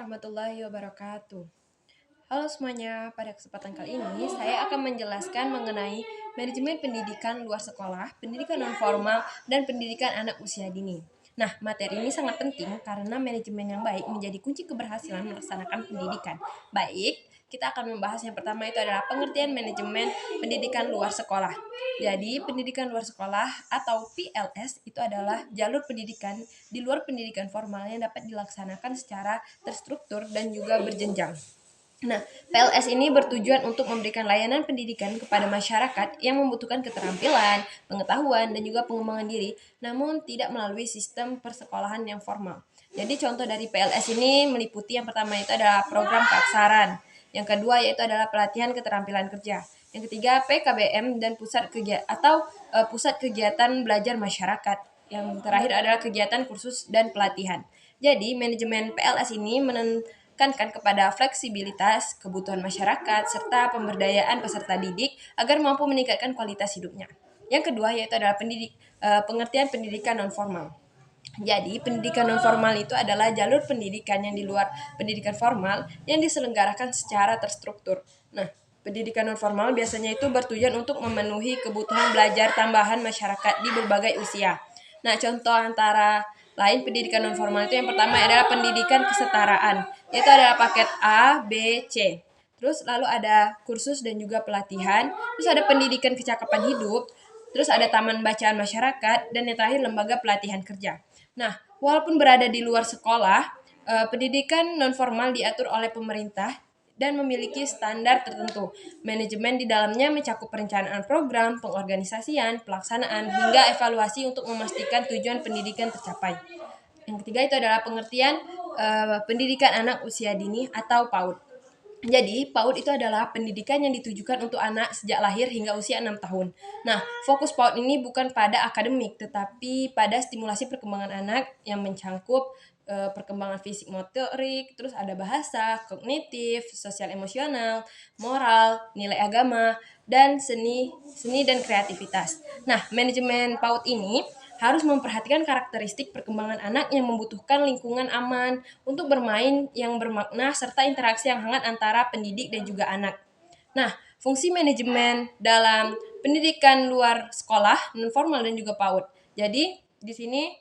warahmatullahi wabarakatuh. Halo semuanya, pada kesempatan kali ini saya akan menjelaskan mengenai manajemen pendidikan luar sekolah, pendidikan non formal, dan pendidikan anak usia dini. Nah, materi ini sangat penting karena manajemen yang baik menjadi kunci keberhasilan melaksanakan pendidikan. Baik, kita akan membahas yang pertama itu adalah pengertian manajemen pendidikan luar sekolah. Jadi, pendidikan luar sekolah atau PLS itu adalah jalur pendidikan di luar pendidikan formal yang dapat dilaksanakan secara terstruktur dan juga berjenjang. Nah, PLS ini bertujuan untuk memberikan layanan pendidikan kepada masyarakat yang membutuhkan keterampilan, pengetahuan, dan juga pengembangan diri, namun tidak melalui sistem persekolahan yang formal. Jadi contoh dari PLS ini meliputi yang pertama itu adalah program keaksaran, yang kedua yaitu adalah pelatihan keterampilan kerja, yang ketiga PKBM dan pusat kegiatan belajar masyarakat, yang terakhir adalah kegiatan kursus dan pelatihan. Jadi manajemen PLS ini menekankan kepada fleksibilitas, kebutuhan masyarakat, serta pemberdayaan peserta didik agar mampu meningkatkan kualitas hidupnya. Yang kedua yaitu adalah pengertian pendidikan non formal. Jadi, pendidikan non formal itu adalah jalur pendidikan yang di luar pendidikan formal yang diselenggarakan secara terstruktur. Nah, pendidikan non formal biasanya itu bertujuan untuk memenuhi kebutuhan belajar tambahan masyarakat di berbagai usia. Nah, contoh antara lain pendidikan non formal itu yang pertama adalah pendidikan kesetaraan, yaitu adalah paket A, B, C. Terus lalu ada kursus dan juga pelatihan, terus ada pendidikan kecakapan hidup, terus ada taman bacaan masyarakat, dan yang terakhir lembaga pelatihan kerja. Nah, walaupun berada di luar sekolah, pendidikan non formal diatur oleh pemerintah dan memiliki standar tertentu. Manajemen di dalamnya mencakup perencanaan program, pengorganisasian, pelaksanaan, hingga evaluasi untuk memastikan tujuan pendidikan tercapai. Yang ketiga itu adalah pengertian pendidikan anak usia dini atau PAUD. Jadi, PAUD itu adalah pendidikan yang ditujukan untuk anak sejak lahir hingga usia 6 tahun. Nah, fokus PAUD ini bukan pada akademik, tetapi pada stimulasi perkembangan anak yang mencangkup perkembangan fisik motorik, terus ada bahasa, kognitif, sosial emosional, moral, nilai agama, dan seni dan kreativitas. Nah, manajemen PAUD ini harus memperhatikan karakteristik perkembangan anak yang membutuhkan lingkungan aman untuk bermain yang bermakna serta interaksi yang hangat antara pendidik dan juga anak. Nah, fungsi manajemen dalam pendidikan luar sekolah, non formal dan juga PAUD. Jadi, di sini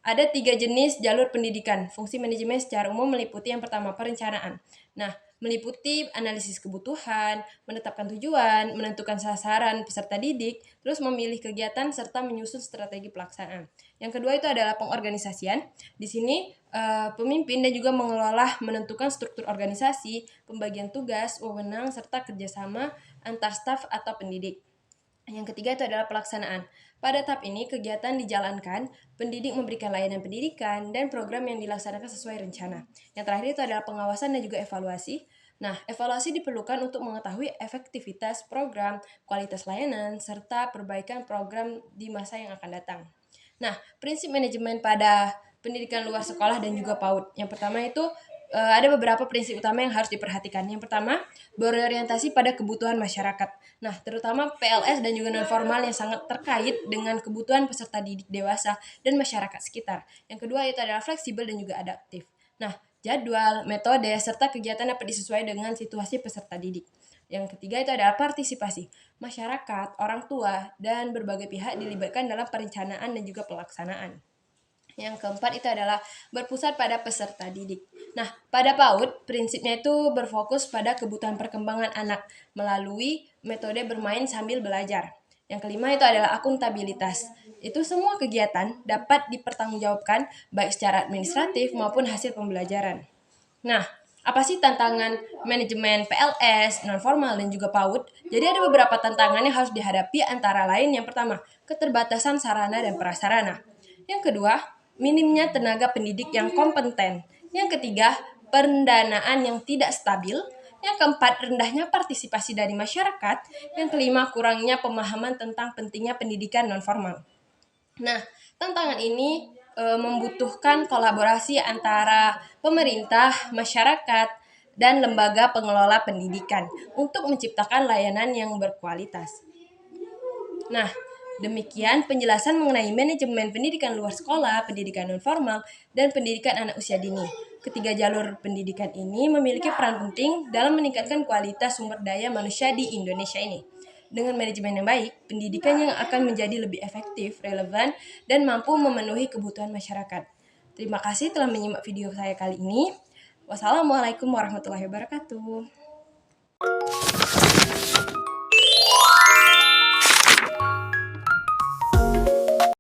ada 3 jenis jalur pendidikan. Fungsi manajemen secara umum meliputi yang pertama perencanaan. Nah, meliputi analisis kebutuhan, menetapkan tujuan, menentukan sasaran peserta didik, terus memilih kegiatan serta menyusun strategi pelaksanaan. Yang kedua itu adalah pengorganisasian. Di sini pemimpin dan juga mengelola menentukan struktur organisasi, pembagian tugas, wewenang serta kerjasama antar staf atau pendidik. Yang ketiga itu adalah pelaksanaan. Pada tahap ini, kegiatan dijalankan, pendidik memberikan layanan pendidikan, dan program yang dilaksanakan sesuai rencana. Yang terakhir itu adalah pengawasan dan juga evaluasi. Nah, evaluasi diperlukan untuk mengetahui efektivitas program, kualitas layanan, serta perbaikan program di masa yang akan datang. Nah, prinsip manajemen pada pendidikan luar sekolah dan juga PAUD. Yang pertama itu ada beberapa prinsip utama yang harus diperhatikan. Yang pertama, berorientasi pada kebutuhan masyarakat. Nah, terutama PLS dan juga non formal yang sangat terkait dengan kebutuhan peserta didik dewasa dan masyarakat sekitar. Yang kedua itu adalah fleksibel dan juga adaptif. Nah, jadwal, metode, serta kegiatan dapat disesuaikan dengan situasi peserta didik. Yang ketiga itu adalah partisipasi. Masyarakat, orang tua, dan berbagai pihak dilibatkan dalam perencanaan dan juga pelaksanaan. Yang keempat itu adalah berpusat pada peserta didik. Nah, pada PAUD, prinsipnya itu berfokus pada kebutuhan perkembangan anak melalui metode bermain sambil belajar. Yang kelima itu adalah akuntabilitas. Itu semua kegiatan dapat dipertanggungjawabkan baik secara administratif maupun hasil pembelajaran. Nah, apa sih tantangan manajemen PLS, non formal dan juga PAUD? Jadi ada beberapa tantangan yang harus dihadapi antara lain yang pertama, keterbatasan sarana dan prasarana. Yang kedua, minimnya tenaga pendidik yang kompeten. Yang ketiga, pendanaan yang tidak stabil. Yang keempat, rendahnya partisipasi dari masyarakat. Yang kelima, kurangnya pemahaman tentang pentingnya pendidikan non formal. Nah, tantangan ini membutuhkan kolaborasi antara pemerintah, masyarakat, dan lembaga pengelola pendidikan untuk menciptakan layanan yang berkualitas. Nah, demikian penjelasan mengenai manajemen pendidikan luar sekolah, pendidikan non formal, dan pendidikan anak usia dini. Ketiga jalur pendidikan ini memiliki peran penting dalam meningkatkan kualitas sumber daya manusia di Indonesia ini. Dengan manajemen yang baik, pendidikan yang akan menjadi lebih efektif, relevan, dan mampu memenuhi kebutuhan masyarakat. Terima kasih telah menyimak video saya kali ini. Wassalamualaikum warahmatullahi wabarakatuh.